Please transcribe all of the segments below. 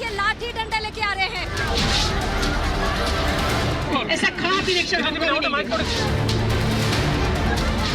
के लाठी डंडा लेके आ रहे हैं। ऐसा खराब इलेक्शन हम लोग नहीं देंगे।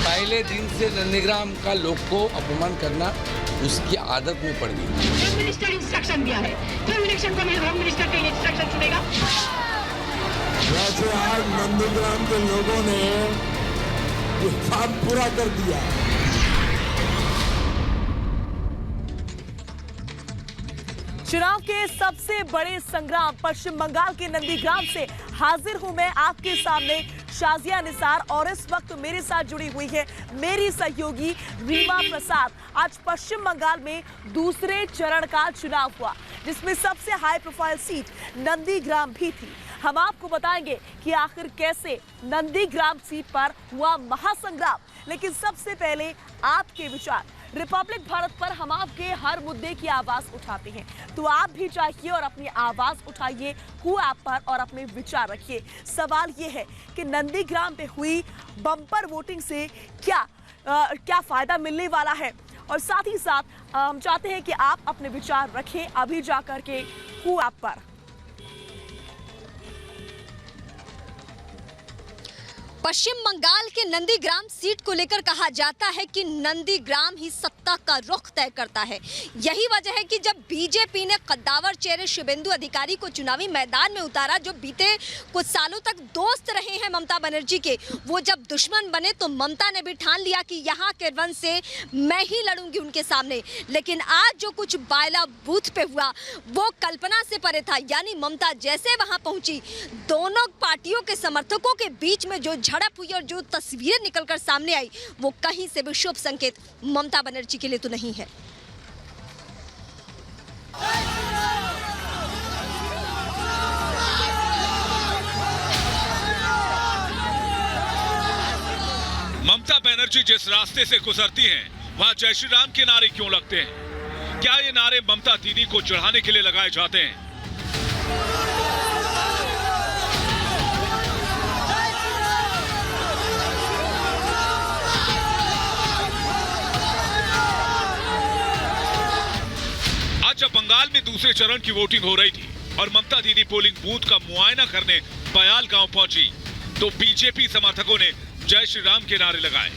पहले दिन से नंदीग्राम का लोग को अपमान करना उसकी आदत में पड़ गई। होम मिनिस्टर इंस्ट्रक्शन दिया है, क्यों इलेक्शन को होम मिनिस्टर के इंस्ट्रक्शन सुनेगा? वैसे आज नंदीग्राम के लोगों ने ये काम पूरा कर दिया। चुनाव के सबसे बड़े संग्राम पश्चिम बंगाल के नंदीग्राम से हाजिर हूं मैं आपके सामने शाजिया निसार, और इस वक्त मेरे साथ जुड़ी हुई है मेरी सहयोगी रीमा प्रसाद। आज पश्चिम बंगाल में दूसरे चरण का चुनाव हुआ, जिसमें सबसे हाई प्रोफाइल सीट नंदीग्राम भी थी। हम आपको बताएंगे कि आखिर कैसे नंदीग्राम सीट पर हुआ महासंग्राम। लेकिन सबसे पहले आपके विचार। रिपब्लिक भारत पर हम आपके हर मुद्दे की आवाज उठाते हैं, तो आप भी चाहिए और अपनी आवाज उठाइए कू ऐप पर और अपने विचार रखिए। सवाल ये है कि नंदीग्राम पे हुई बम्पर वोटिंग से क्या फायदा मिलने वाला है, और साथ ही साथ हम चाहते हैं कि आप अपने विचार रखें अभी जाकर के कू ऐप पर। पश्चिम बंगाल के नंदीग्राम सीट को लेकर कहा जाता है कि नंदीग्राम ही सत्ता का रुख तय करता है। यही वजह है कि जब बीजेपी ने कद्दावर चेहरे शुभेंदु अधिकारी को चुनावी मैदान में उतारा, जो बीते कुछ सालों तक दोस्त रहे हैं ममता बनर्जी के, वो जब दुश्मन बने तो ममता ने भी ठान लिया कि यहाँ के रन से मैं ही लड़ूंगी उनके सामने। लेकिन आज जो कुछ बायला बूथ पे हुआ वो कल्पना से परे था। यानी ममता जैसे वहां पहुंची, दोनों पार्टियों के समर्थकों के बीच में जो झड़प हुई और जो तस्वीरें निकलकर सामने आई, वो कहीं से भी शुभ संकेत ममता बनर्जी के लिए तो नहीं है। ममता बनर्जी जिस रास्ते से गुजरती हैं, वहां जय श्री राम के नारे क्यों लगते हैं? क्या ये नारे ममता दीदी को चिढ़ाने के लिए लगाए जाते हैं? जब बंगाल में दूसरे चरण की वोटिंग हो रही थी और ममता दीदी पोलिंग बूथ का मुआयना करने बयाल गांव पहुंची, तो बीजेपी समर्थकों ने जय श्री राम के नारे लगाए।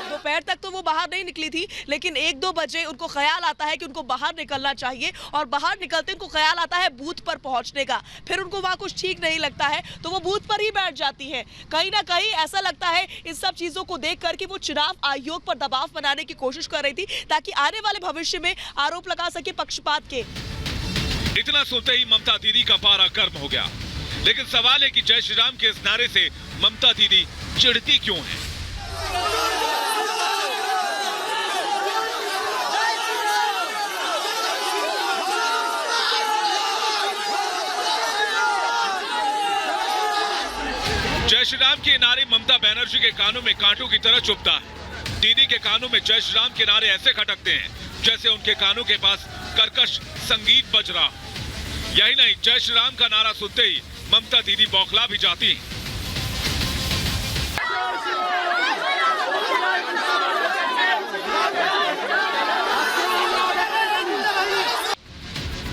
दोपहर तक तो वो बाहर नहीं निकली थी, लेकिन 1-2 बजे उनको ख्याल आता है कि उनको बाहर निकलना चाहिए, और बाहर निकलते उनको ख्याल आता है बूथ पर पहुंचने का। फिर उनको वहां कुछ ठीक नहीं लगता है तो वो बूथ पर ही बैठ जाती है। कहीं ना कहीं ऐसा लगता है इन सब चीजों को देख कर कि वो चुनाव आयोग पर दबाव बनाने की कोशिश कर रही थी, ताकि आने वाले भविष्य में आरोप लगा सके पक्षपात के। इतना सुनते ही ममता दीदी का पारा गर्म हो गया। लेकिन सवाल है कि जय श्री राम के इस नारे से ममता दीदी चिढ़ती क्यों है? जय श्री राम के नारे ममता बनर्जी के कानों में कांटों की तरह चुभता है। दीदी के कानों में जय श्री राम के नारे ऐसे खटकते हैं जैसे उनके कानों के पास कर्कश संगीत बज रहा। यही नहीं, जय श्री राम का नारा सुनते ही ममता दीदी बौखला भी जाती हैं।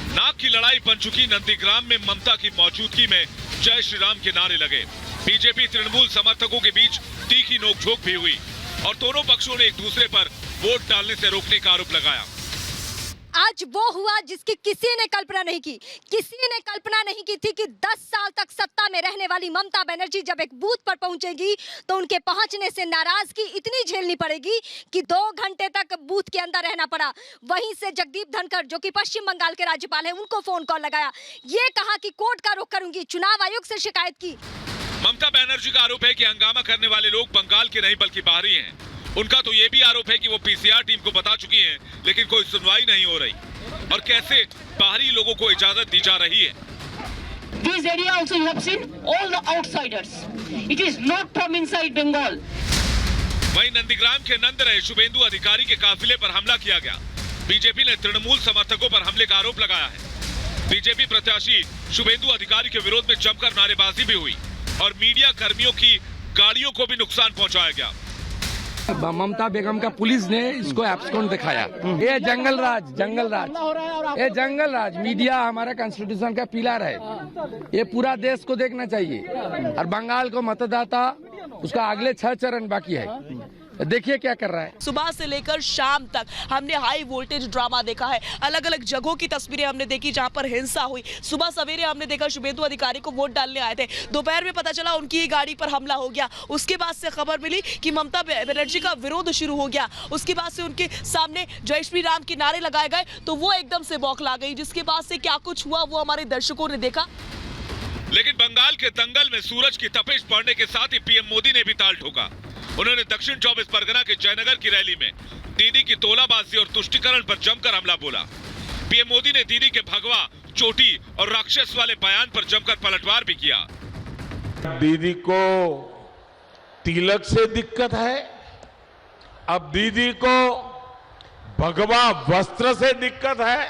नाक की लड़ाई बन चुकी नंदीग्राम में ममता की मौजूदगी में जय श्री राम के नारे लगे। बीजेपी तृणमूल समर्थकों के बीच तीखी नोकझोंक भी हुई और दोनों पक्षों ने एक दूसरे पर वोट डालने से रोकने का आरोप लगाया। आज वो हुआ जिसकी किसी ने कल्पना नहीं की। किसी ने कल्पना नहीं की थी कि 10 साल तक सत्ता में रहने वाली ममता बनर्जी जब एक बूथ पर पहुंचेगी तो उनके पहुंचने से नाराजगी इतनी झेलनी पड़ेगी कि 2 घंटे तक बूथ के अंदर रहना पड़ा। वहीं से जगदीप धनखड़, जो कि पश्चिम बंगाल के राज्यपाल हैं, उनको फोन कॉल लगाया। ये कहा कि कोर्ट का रुख करूंगी, चुनाव आयोग से शिकायत की। ममता बनर्जी का आरोप है कि हंगामा करने वाले लोग बंगाल के नहीं बल्कि बाहरी हैं। उनका तो ये भी आरोप है कि वो पीसीआर टीम को बता चुकी हैं, लेकिन कोई सुनवाई नहीं हो रही। और कैसे बाहरी लोगों को इजाजत दी जा रही है। This area also you have seen all the outsiders. It is not from inside Bengal. वहीं नंदीग्राम के नंद रहे शुभेंदु अधिकारी के काफिले पर हमला किया गया। बीजेपी ने तृणमूल समर्थकों पर हमले का आरोप लगाया है। बीजेपी प्रत्याशी शुभेंदु अधिकारी के विरोध में जमकर नारेबाजी भी हुई और मीडिया कर्मियों की गाड़ियों को भी नुकसान पहुंचाया गया। ममता बेगम का पुलिस ने इसको एब्सकॉन्ड दिखाया। ये जंगल राज मीडिया हमारा कॉन्स्टिट्यूशन का पिलर है। ये पूरा देश को देखना चाहिए और बंगाल को मतदाता उसका अगले 6 चरण बाकी है। देखिए क्या कर रहा है। सुबह से लेकर शाम तक हमने हाई वोल्टेज ड्रामा देखा है। अलग अलग जगहों की तस्वीरें हमने देखी जहां पर हिंसा हुई। सुबह सवेरे हमने देखा शुभेंदु अधिकारी को वोट डालने आए थे, दोपहर में पता चला उनकी ही गाड़ी पर हमला हो गया। उसके बाद से खबर मिली कि ममता बनर्जी का विरोध शुरू हो गया। उसके बाद से उनके सामने जय श्री राम के नारे लगाए गए तो वो एकदम से बौखला गई। जिसके बाद से क्या कुछ हुआ वो हमारे दर्शकों ने देखा। लेकिन बंगाल के दंगल में सूरज की तपिश बढ़ने के साथ ही पीएम मोदी ने भी ताल ठोका। उन्होंने दक्षिण 24 परगना के जयनगर की रैली में दीदी की तोलाबाजी और तुष्टिकरण पर जमकर हमला बोला। पीएम मोदी ने दीदी के भगवा, चोटी और राक्षस वाले बयान पर जमकर पलटवार भी किया। दीदी को तिलक से दिक्कत है, अब दीदी को भगवा वस्त्र से दिक्कत है,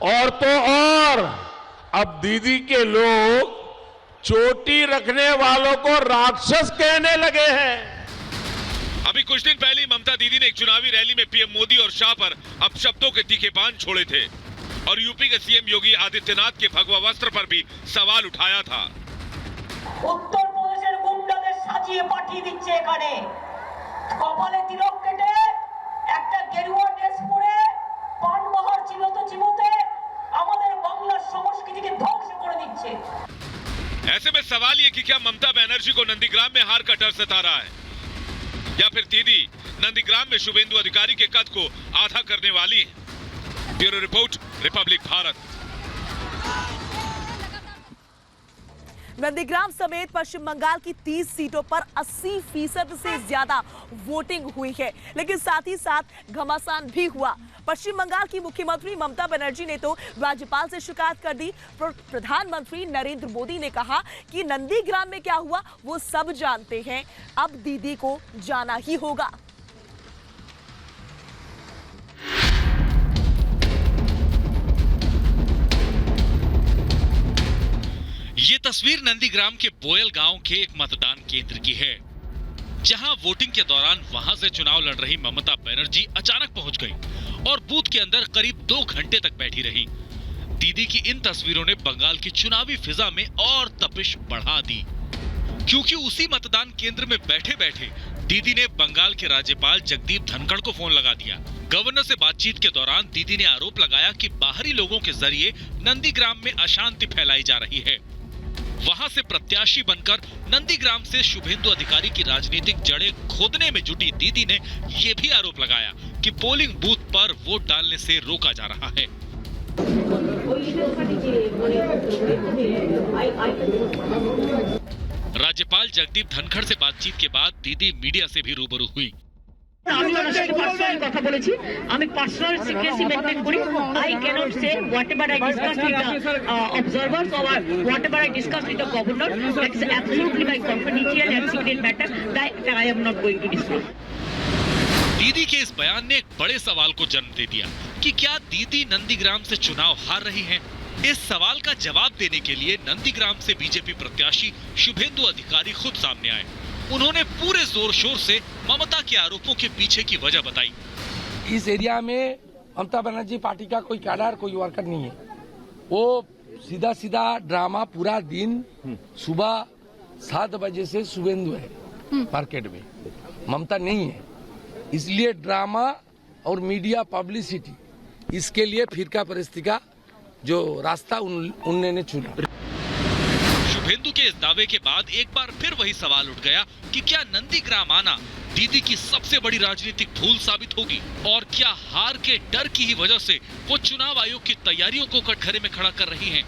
और तो और अब दीदी के लोग चोटी रखने वालों को राक्षस कहने लगे हैं। अभी कुछ दिन पहले ममता दीदी ने एक चुनावी रैली में पीएम मोदी और शाह पर अपशब्दों के तीखे बाण छोड़े थे और यूपी के सीएम योगी आदित्यनाथ के भगवा वस्त्र पर भी सवाल उठाया था। उत्तर प्रदेशের গুন্ডাদের সাজিয়ে পাঠিয়ে দিচ্ছে এখানে, কপালে তিলক কেটে একটা গেরুয়া ড্রেস পরে পানবাহার চিবোতে চিবোতে আমাদের বাংলার সংস্কৃতিকে ধ্বংস করে দিচ্ছে। ऐसे में सवाल ये कि क्या ममता बनर्जी को नंदीग्राम में हार का डर सता रहा है या फिर दीदी नंदीग्राम में शुभेंदु अधिकारी के कद को आधा करने वाली है। Bureau report, Republic Bharat. Nandigram समेत पश्चिम बंगाल की 30 सीटों पर 80% से ज्यादा वोटिंग हुई है, लेकिन साथ ही साथ घमासान भी हुआ। पश्चिम बंगाल की मुख्यमंत्री ममता बनर्जी ने तो राज्यपाल से शिकायत कर दी। प्रधानमंत्री नरेंद्र मोदी ने कहा कि नंदीग्राम में क्या हुआ वो सब जानते हैं, अब दीदी को जाना ही होगा। ये तस्वीर नंदीग्राम के बोयल गांव के एक मतदान केंद्र की है, जहां वोटिंग के दौरान वहां से चुनाव लड़ रही ममता बनर्जी अचानक पहुंच गई और बूथ के अंदर करीब 2 घंटे तक बैठी रही। दीदी की इन तस्वीरों ने बंगाल की चुनावी फिजा में और तपिश बढ़ा दी, क्योंकि उसी मतदान केंद्र में बैठे बैठे दीदी ने बंगाल के राज्यपाल जगदीप धनखड़ को फोन लगा दिया। गवर्नर से बातचीत के दौरान दीदी ने आरोप लगाया कि बाहरी लोगों के जरिए नंदीग्राम में अशांति फैलाई जा रही है। वहां से प्रत्याशी बनकर नंदीग्राम से शुभेंदु अधिकारी की राजनीतिक जड़ें खोदने में जुटी दीदी ने यह भी आरोप लगाया कि पोलिंग बूथ पर वोट डालने से रोका जा रहा है। राज्यपाल जगदीप धनखड़ से बातचीत के बाद दीदी मीडिया से भी रूबरू हुई। আমি ওনার সাথে পার্সোনালি কথা বলেছি, আমি পার্সোনাল সিক্রেসি মেইনটেইন করি। I can't say whatever I discuss with the observers or whatever I discuss with the governor, that is absolutely my confidential and secret matter that I am not going to disclose. दीदी के इस बयान ने एक बड़े सवाल को जन्म दे दिया कि क्या दीदी नंदीग्राम से चुनाव हार रही हैं? इस सवाल का जवाब देने के लिए नंदीग्राम से बीजेपी प्रत्याशी शुभेंदु अधिकारी खुद सामने आए। उन्होंने पूरे जोर शोर से ममता के आरोपों के पीछे की वजह बताई। इस एरिया में ममता बनर्जी पार्टी का कोई कैडर, कोई वर्कर नहीं है। वो सीधा सीधा ड्रामा पूरा दिन, सुबह 7 बजे से शुभेंदु है मार्केट में, ममता नहीं है। इसलिए ड्रामा और मीडिया पब्लिसिटी, इसके लिए फिरका परिस्थिति का जो रास्ता उन्होंने चुना। शुभेंदु के इस दावे के बाद एक बार फिर वही सवाल उठ गया कि क्या नंदीग्राम आना दीदी की सबसे बड़ी राजनीतिक भूल साबित होगी, और क्या हार के डर की ही वजह से वो चुनाव आयोग की तैयारियों को कटघरे में खड़ा कर रही हैं?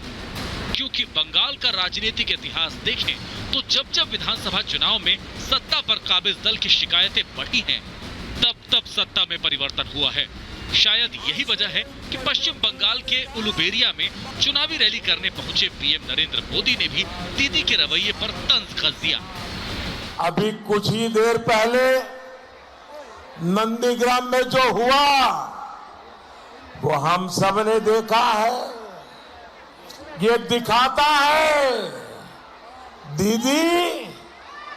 क्योंकि बंगाल का राजनीतिक इतिहास देखें तो जब जब विधानसभा चुनाव में सत्ता पर काबिज दल की शिकायतें बढ़ी हैं, तब तब सत्ता में परिवर्तन हुआ है। शायद यही वजह है कि पश्चिम बंगाल के उलुबेरिया में चुनावी रैली करने पहुंचे पीएम नरेंद्र मोदी ने भी दीदी के रवैये पर तंज कस दिया। अभी कुछ ही देर पहले नंदीग्राम में जो हुआ वो हम सब ने देखा है। ये दिखाता है दीदी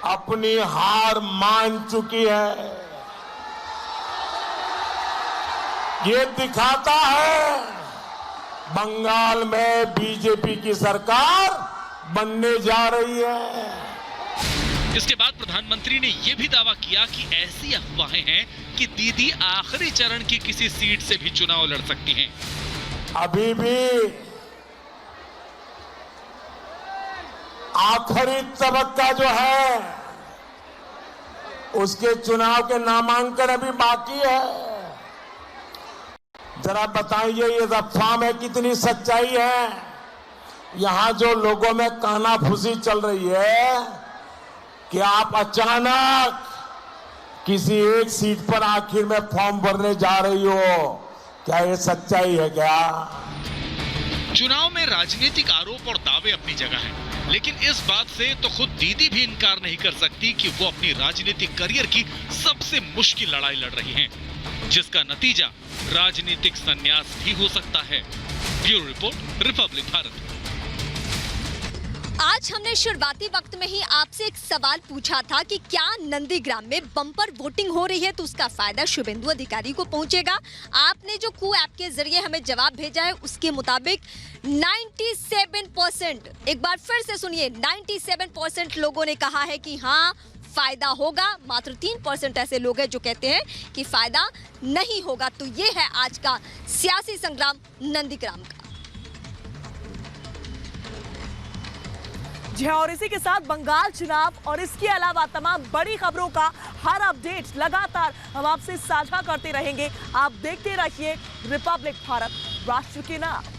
अपनी हार मान चुकी है। ये दिखाता है बंगाल में बीजेपी की सरकार बनने जा रही है। इसके बाद प्रधानमंत्री ने यह भी दावा किया कि ऐसी अफवाहें हैं कि दीदी आखिरी चरण की किसी सीट से भी चुनाव लड़ सकती हैं। अभी भी आखिरी तबक्का जो है उसके चुनाव के नामांकन अभी बाकी है। जरा बताइए ये अफवाह में कितनी सच्चाई है। यहां जो लोगों में कानाफूसी चल रही है कि आप अचानक किसी एक सीट पर आखिर में फॉर्म भरने जा रही हो, क्या ये सच्चाई है क्या? चुनाव में राजनीतिक आरोप और दावे अपनी जगह हैं, लेकिन इस बात से तो खुद दीदी भी इनकार नहीं कर सकती कि वो अपनी राजनीतिक करियर की सबसे मुश्किल लड़ाई लड़ रही हैं, जिसका नतीजा राजनीतिक संन्यास भी हो सकता है। Bureau report, Republic Bharat. आज हमने शुरुआती वक्त में ही आपसे एक सवाल पूछा था कि क्या नंदीग्राम में बम्पर वोटिंग हो रही है तो उसका फायदा शुभेंदु अधिकारी को पहुंचेगा। आपने जो कू ऐप के जरिए हमें जवाब भेजा है उसके मुताबिक 97%, एक बार फिर से सुनिए, 97% लोगों ने कहा है कि हाँ फायदा होगा। मात्र 3% ऐसे लोग हैं जो कहते हैं कि फायदा नहीं होगा। तो ये है आज का सियासी संग्राम नंदीग्राम का। जी हाँ, और इसी के साथ बंगाल चुनाव और इसके अलावा तमाम बड़ी खबरों का हर अपडेट लगातार हम आपसे साझा करते रहेंगे। आप देखते रहिए रिपब्लिक भारत, राष्ट्र के नाम।